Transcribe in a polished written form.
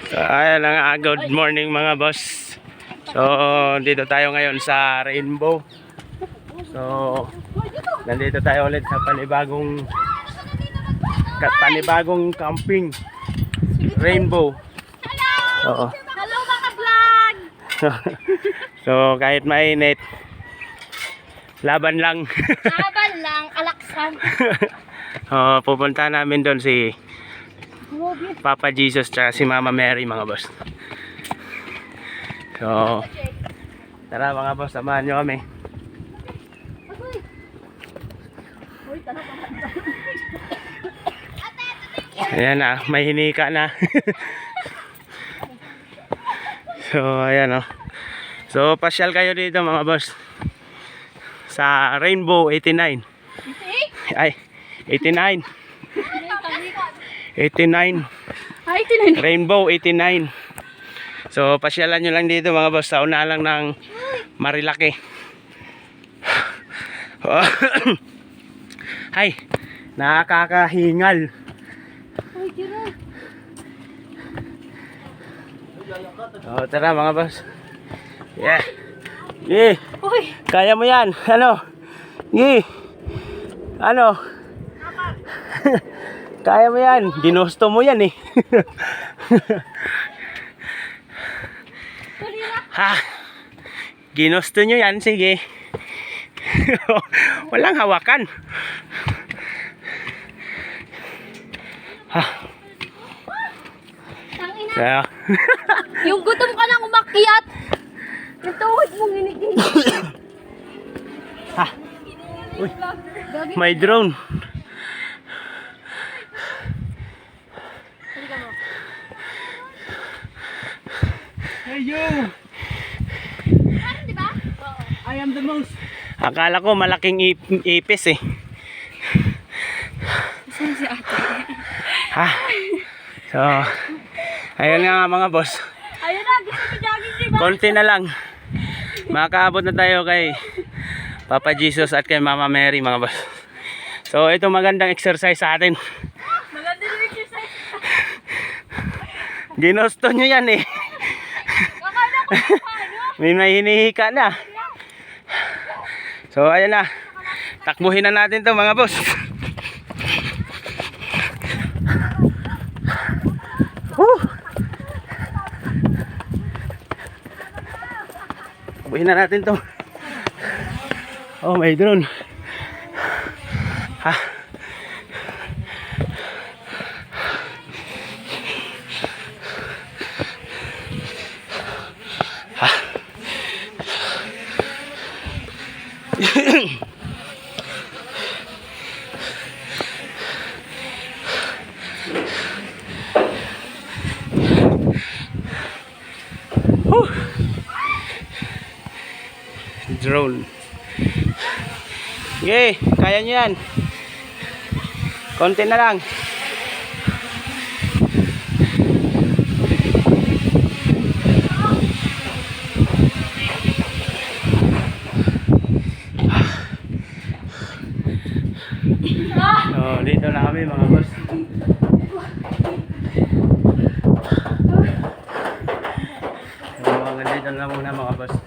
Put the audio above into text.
So, ayan lang, good morning mga boss. So, dito tayo ngayon sa Rainbow. So, nandito tayo ulit sa panibagong camping Rainbow. Oo. Hello mga vlog! So, kahit mainit, laban lang. Laban lang, alaksan. Pupunta namin doon si Papa Jesus tsaka si Mama Mary mga boss. So, tara mga boss, samahan nyo kami. Ayan na, may hinika na. So, ayan o. So, pasyal kayo dito mga boss. Sa Rainbow 89. Ay, 89. 89. Rainbow 89. So, pasyalan nyo lang dito mga boss. Sa una lang ng Marilaki. Ay, nakakahingal. Oh, tara mga boss. Yeah. Yeah. Kaya mo yan. Ano? Yeah. Ano? Kaya mo yan. Ginusto mo yan eh. Ha? Ginusto nyo yan. Sige. Walang hawakan. Ha? Kaya. Yung gutom ka nang umakyat. Yung tuhod mong hinigil. Ha? Uy, may drone. Hey you! Diba? I am the most. Akala ko malaking ipis eh. Saan si ate? Ha? So, ayun nga mga boss. Ayun na, gusto ko jogging diba? Konti na lang. Makaabot na tayo kay Papa Jesus at kay Mama Mary mga boss. So, ito magandang exercise sa atin. Maganda yung exercise. Ginusto nyo yan eh. Kakala ko paano? May hinihika na. So ayan na. Takbuhin na natin to mga boss. Takbuhin na natin to. Oh, may drone. Ha. Drone. Okay, kaya nyo yan. Konti na lang. So, dito na kami mga boss. So, hanggang dito na muna mga boss.